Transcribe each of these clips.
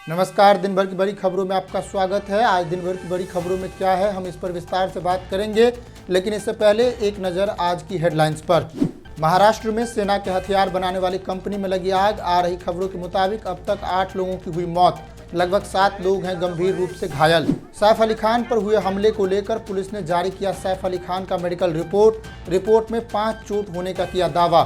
नमस्कार। दिन भर की बड़ी खबरों में आपका स्वागत है। आज दिन भर की बड़ी खबरों में क्या है, हम इस पर विस्तार से बात करेंगे, लेकिन इससे पहले एक नज़र आज की हेडलाइंस पर। महाराष्ट्र में सेना के हथियार बनाने वाली कंपनी में लगी आग। आ रही खबरों के मुताबिक अब तक 8 लोगों की हुई मौत, लगभग 7 लोग हैं गंभीर रूप से घायल। सैफ अली खान पर हुए हमले को लेकर पुलिस ने जारी किया सैफ अली खान का मेडिकल रिपोर्ट में 5 चोट होने का किया दावा।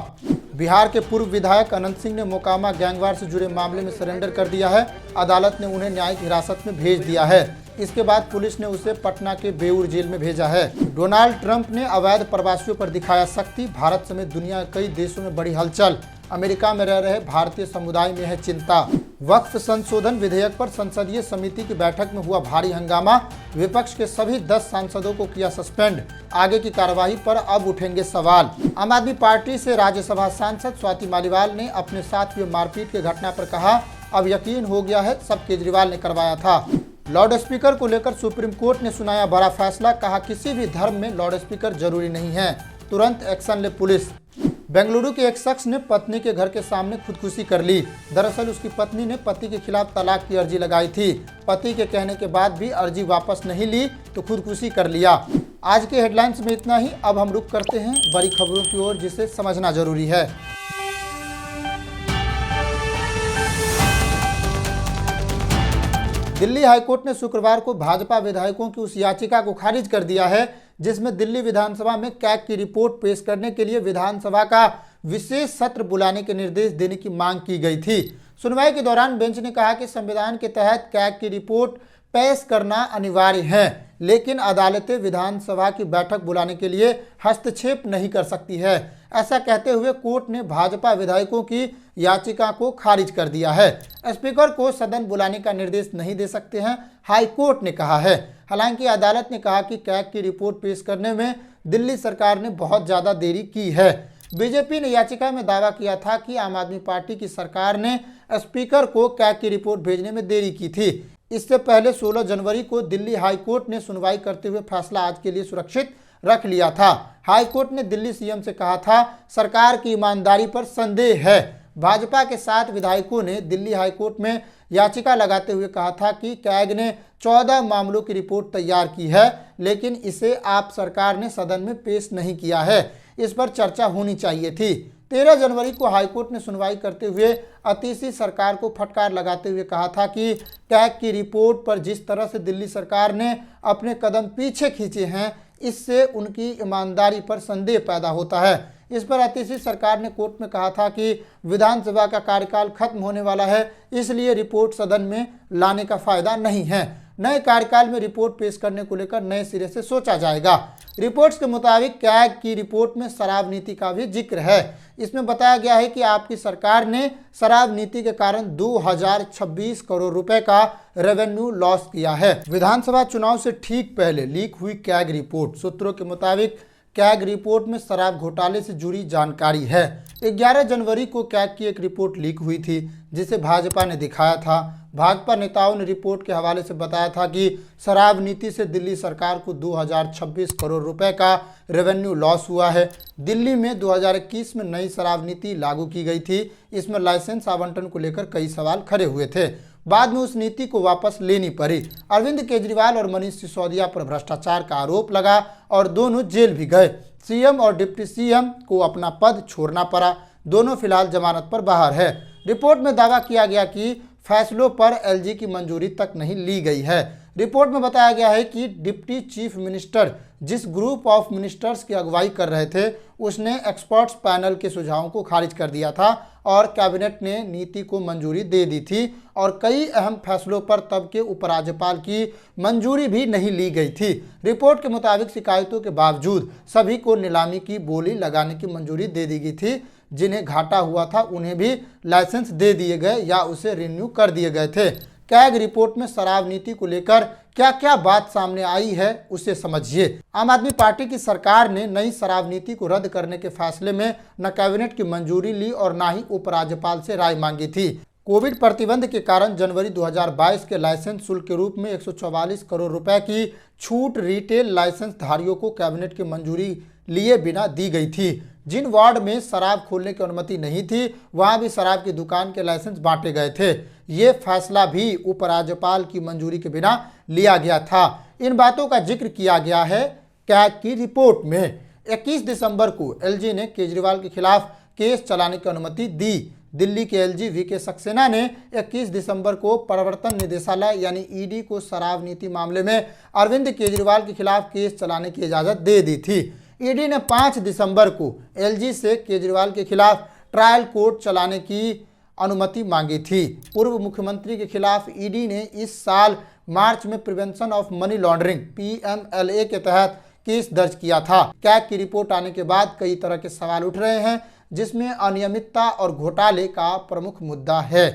बिहार के पूर्व विधायक अनंत सिंह ने मोकामा गैंगवार से जुड़े मामले में सरेंडर कर दिया है। अदालत ने उन्हें न्यायिक हिरासत में भेज दिया है। इसके बाद पुलिस ने उसे पटना के बेऊर जेल में भेजा है। डोनाल्ड ट्रंप ने अवैध प्रवासियों पर दिखाया सख्ती। भारत समेत दुनिया के कई देशों में बड़ी हलचल। अमेरिका में रह रहे भारतीय समुदाय में है चिंता। वक्फ संशोधन विधेयक पर संसदीय समिति की बैठक में हुआ भारी हंगामा। विपक्ष के सभी 10 सांसदों को किया सस्पेंड। आगे की कार्यवाही पर अब उठेंगे सवाल। आम आदमी पार्टी से राज्यसभा सांसद स्वाति मालीवाल ने अपने साथ हुए मारपीट की घटना पर कहा, अब यकीन हो गया है सब केजरीवाल ने करवाया था। लाउड स्पीकर को लेकर सुप्रीम कोर्ट ने सुनाया बड़ा फैसला। कहा किसी भी धर्म में लाउड स्पीकर जरूरी नहीं है, तुरंत एक्शन ले पुलिस। बेंगलुरु के एक शख्स ने पत्नी के घर के सामने खुदकुशी कर ली। दरअसल उसकी पत्नी ने पति के खिलाफ तलाक की अर्जी लगाई थी। पति के कहने के बाद भी अर्जी वापस नहीं ली तो खुदकुशी कर लिया। आज के हेडलाइंस में इतना ही। अब हम रुक करते हैं बड़ी खबरों की ओर, जिसे समझना जरूरी है। दिल्ली हाईकोर्ट ने शुक्रवार को भाजपा विधायकों की उस याचिका को खारिज कर दिया है जिसमें दिल्ली विधानसभा में कैग की रिपोर्ट पेश करने के लिए विधानसभा का विशेष सत्र बुलाने के निर्देश देने की मांग की गई थी। सुनवाई के दौरान बेंच ने कहा कि संविधान के तहत कैग की रिपोर्ट पेश करना अनिवार्य है, लेकिन अदालतें विधानसभा की बैठक बुलाने के लिए हस्तक्षेप नहीं कर सकती है। ऐसा कहते हुए कोर्ट ने भाजपा विधायकों की याचिका को खारिज कर दिया है। स्पीकर को सदन बुलाने का निर्देश नहीं दे सकते हैं, हाई कोर्ट ने कहा है। हालांकि अदालत ने कहा कि कैग की रिपोर्ट पेश करने में दिल्ली सरकार ने बहुत ज़्यादा देरी की है। बीजेपी ने याचिका में दावा किया था कि आम आदमी पार्टी की सरकार ने स्पीकर को कैग की रिपोर्ट भेजने में देरी की थी। इससे पहले 16 जनवरी को दिल्ली हाई कोर्ट ने सुनवाई करते हुए फैसला आज के लिए सुरक्षित रख लिया था। हाई कोर्ट ने दिल्ली सीएम से कहा था सरकार की ईमानदारी पर संदेह है। भाजपा के 7 विधायकों ने दिल्ली हाई कोर्ट में याचिका लगाते हुए कहा था कि कैग ने 14 मामलों की रिपोर्ट तैयार की है, लेकिन इसे आप सरकार ने सदन में पेश नहीं किया है। इस पर चर्चा होनी चाहिए थी। 13 जनवरी को हाईकोर्ट ने सुनवाई करते हुए अतीसी सरकार को फटकार लगाते हुए कहा था कि कैग की रिपोर्ट पर जिस तरह से दिल्ली सरकार ने अपने कदम पीछे खींचे हैं, इससे उनकी ईमानदारी पर संदेह पैदा होता है। इस पर अतीसी सरकार ने कोर्ट में कहा था कि विधानसभा का कार्यकाल खत्म होने वाला है, इसलिए रिपोर्ट सदन में लाने का फायदा नहीं है। नए कार्यकाल में रिपोर्ट पेश करने को लेकर नए सिरे से सोचा जाएगा। रिपोर्ट्स के मुताबिक कैग की रिपोर्ट में शराब नीति का भी जिक्र है। इसमें बताया गया है कि आपकी सरकार ने शराब नीति के कारण 2026 करोड़ रुपए का रेवेन्यू लॉस किया है। विधानसभा चुनाव से ठीक पहले लीक हुई कैग रिपोर्ट। सूत्रों के मुताबिक कैग रिपोर्ट में शराब घोटाले से जुड़ी जानकारी है। 11 जनवरी को कैग की एक रिपोर्ट लीक हुई थी जिसे भाजपा ने दिखाया था। भाजपा नेताओं ने रिपोर्ट के हवाले से बताया था कि शराब नीति से दिल्ली सरकार को 2026 करोड़ रुपए का रेवेन्यू लॉस हुआ है। दिल्ली में 2021 में नई शराब नीति लागू की गई थी। इसमें लाइसेंस आवंटन को लेकर कई सवाल खड़े हुए थे। बाद में उस नीति को वापस लेनी पड़ी। अरविंद केजरीवाल और मनीष सिसोदिया पर भ्रष्टाचार का आरोप लगा और दोनों जेल भी गए। सीएम और डिप्टी सीएम को अपना पद छोड़ना पड़ा। दोनों फिलहाल जमानत पर बाहर है। रिपोर्ट में दावा किया गया कि फैसलों पर एलजी की मंजूरी तक नहीं ली गई है। रिपोर्ट में बताया गया है कि डिप्टी चीफ मिनिस्टर जिस ग्रुप ऑफ मिनिस्टर्स की अगुवाई कर रहे थे, उसने एक्सपर्ट्स पैनल के सुझावों को खारिज कर दिया था और कैबिनेट ने नीति को मंजूरी दे दी थी और कई अहम फैसलों पर तब के उपराज्यपाल की मंजूरी भी नहीं ली गई थी। रिपोर्ट के मुताबिक शिकायतों के बावजूद सभी को नीलामी की बोली लगाने की मंजूरी दे दी गई थी। जिन्हें घाटा हुआ था उन्हें भी लाइसेंस दे दिए गए या उसे रिन्यू कर दिए गए थे। कैग रिपोर्ट में शराब नीति को लेकर क्या क्या बात सामने आई है उसे समझिए। आम आदमी पार्टी की सरकार ने नई शराब नीति को रद्द करने के फैसले में न कैबिनेट की मंजूरी ली और न ही उपराज्यपाल से राय मांगी थी। कोविड प्रतिबंध के कारण जनवरी 2022 के लाइसेंस शुल्क के रूप में 144 करोड़ रुपए की छूट रिटेल लाइसेंस धारियों को कैबिनेट की मंजूरी लिए बिना दी गई थी। जिन वार्ड में शराब खोलने की अनुमति नहीं थी वहां भी शराब की दुकान के लाइसेंस बांटे गए थे। ये फैसला भी उपराज्यपाल की मंजूरी के बिना लिया गया था। इन बातों का जिक्र किया गया है कैग की रिपोर्ट में। 21 दिसंबर को एलजी ने केजरीवाल के खिलाफ केस चलाने की अनुमति दी। दिल्ली के एलजी वीके सक्सेना ने 21 दिसंबर को प्रवर्तन निदेशालय यानी ईडी को शराब नीति मामले में अरविंद केजरीवाल के खिलाफ केस चलाने की इजाजत दे दी थी। ईडी ने 5 दिसंबर को एलजी से केजरीवाल के खिलाफ ट्रायल कोर्ट चलाने की अनुमति मांगी थी। पूर्व मुख्यमंत्री के खिलाफ ईडी ने इस साल मार्च में prevention of money laundering PMLA के तहत केस दर्ज किया था। कैग की रिपोर्ट आने के बाद कई तरह के सवाल उठ रहे हैं, जिसमें अनियमितता और घोटाले का प्रमुख मुद्दा है।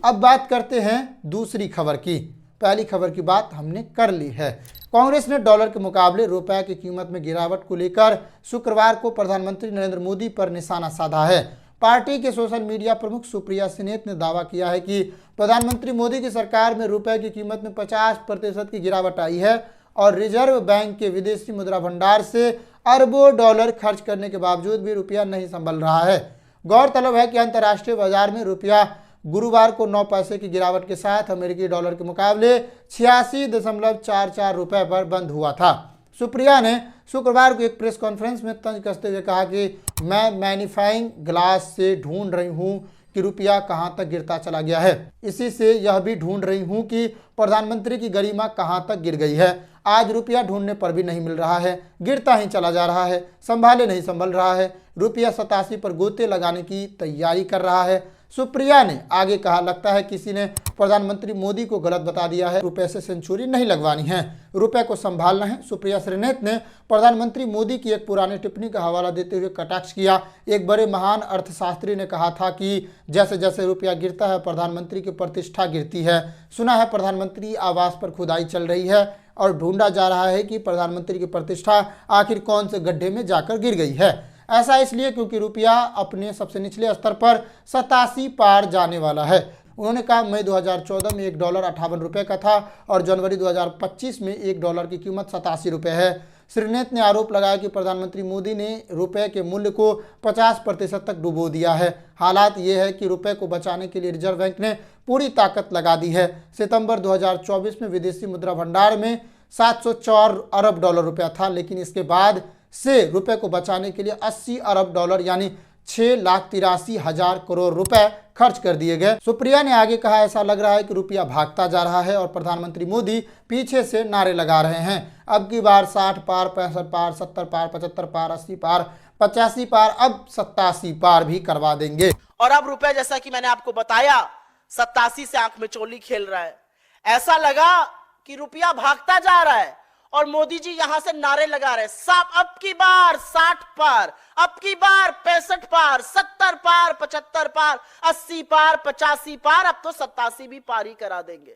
अब बात करते हैं दूसरी खबर की। पहली खबर की बात हमने कर ली है। कांग्रेस ने डॉलर के मुकाबले रुपए की कीमत में गिरावट को लेकर शुक्रवार को प्रधानमंत्री नरेंद्र मोदी पर निशाना साधा है। पार्टी के सोशल मीडिया प्रमुख सुप्रिया सिनेत ने दावा किया है कि प्रधानमंत्री मोदी की सरकार में रुपए की कीमत में 50% की गिरावट आई है और रिजर्व बैंक के विदेशी मुद्रा भंडार से अरबों डॉलर खर्च करने के बावजूद भी रुपया नहीं संभल रहा है। गौरतलब है कि अंतर्राष्ट्रीय बाजार में रुपया गुरुवार को 9 पैसे की गिरावट के साथ अमेरिकी डॉलर के मुकाबले 86.44 रुपए पर बंद हुआ था। सुप्रिया ने शुक्रवार को एक प्रेस कॉन्फ्रेंस में तंज कसते हुए कहा कि मैं मैग्नीफाइंग ग्लास से ढूंढ रही हूं कि रुपया कहां तक गिरता चला गया है। इसी से यह भी ढूंढ रही हूं कि प्रधानमंत्री की गरिमा कहां तक गिर गई है। आज रुपया ढूंढने पर भी नहीं मिल रहा है, गिरता ही चला जा रहा है, संभाले नहीं संभल रहा है। रुपया 87 पर गोते लगाने की तैयारी कर रहा है। सुप्रिया ने आगे कहा, लगता है किसी ने प्रधानमंत्री मोदी को गलत बता दिया है। रुपए से सेंचुरी नहीं लगवानी है, रुपए को संभालना है। सुप्रिया सिनेत ने प्रधानमंत्री मोदी की एक पुरानी टिप्पणी का हवाला देते हुए कटाक्ष किया। एक बड़े महान अर्थशास्त्री ने कहा था कि जैसे जैसे रुपया गिरता है प्रधानमंत्री की प्रतिष्ठा गिरती है। सुना है प्रधानमंत्री आवास पर खुदाई चल रही है और ढूंढा जा रहा है कि प्रधानमंत्री की प्रतिष्ठा आखिर कौन से गड्ढे में जाकर गिर गई है। ऐसा इसलिए क्योंकि रुपया अपने सबसे निचले स्तर पर 87 पार जाने वाला है। उन्होंने कहा, मई 2014 में $1 58 रुपये का था और जनवरी 2025 में $1 की कीमत 87 रुपये है। सिनेत ने आरोप लगाया कि प्रधानमंत्री मोदी ने रुपए के मूल्य को 50% तक डुबो दिया है। हालात ये है कि रुपए को बचाने के लिए रिजर्व बैंक ने पूरी ताकत लगा दी है। सितंबर 2024 में विदेशी मुद्रा भंडार में 704 अरब डॉलर रुपया था, लेकिन इसके बाद से रुपए को बचाने के लिए 80 अरब डॉलर यानी 6,83,000 करोड़ रुपए खर्च कर दिए गए। सुप्रिया ने आगे कहा, ऐसा लग रहा है कि रुपया भागता जा रहा है और प्रधानमंत्री मोदी पीछे से नारे लगा रहे हैं। अब की बार 60 पार, 65 पार, 70 पार, 75 पार, 80 पार, 85 पार, अब 87 पार भी करवा देंगे। और अब रुपया, जैसा कि मैंने आपको बताया, 87 से आंख में चोली खेल रहा है। ऐसा लगा कि रुपया भागता जा रहा है और मोदी जी यहां से नारे लगा रहे हैं, साफ अब की बार 60 पार, अब की बार 65 पार, 70 पार, 75 पार, 80 पार, 85 पार, अब तो 87 भी पार ही करा देंगे।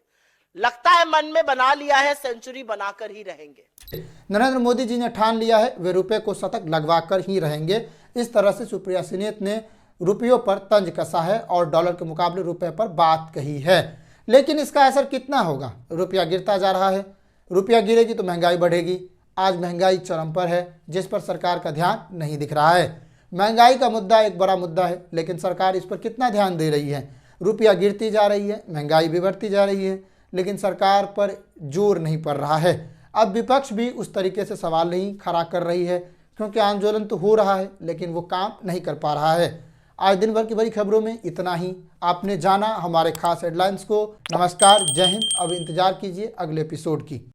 लगता है मन में बना लिया है, सेंचुरी बनाकर ही रहेंगे। नरेंद्र मोदी जी ने ठान लिया है, वे रुपए को शतक लगवाकर ही रहेंगे। इस तरह से सुप्रिया सिनेत ने रुपयों पर तंज कसा है और डॉलर के मुकाबले रुपए पर बात कही है। लेकिन इसका असर कितना होगा? रुपया गिरता जा रहा है, रुपया गिरेगी तो महंगाई बढ़ेगी। आज महंगाई चरम पर है, जिस पर सरकार का ध्यान नहीं दिख रहा है। महंगाई का मुद्दा एक बड़ा मुद्दा है, लेकिन सरकार इस पर कितना ध्यान दे रही है? रुपया गिरती जा रही है, महंगाई भी बढ़ती जा रही है, लेकिन सरकार पर जोर नहीं पड़ रहा है। अब विपक्ष भी उस तरीके से सवाल नहीं खड़ा कर रही है, क्योंकि आंदोलन तो हो रहा है लेकिन वो काम नहीं कर पा रहा है। आज दिन भर की बड़ी खबरों में इतना ही। आपने जाना हमारे खास हेडलाइंस को। नमस्कार, जय हिंद। अब इंतजार कीजिए अगले एपिसोड की।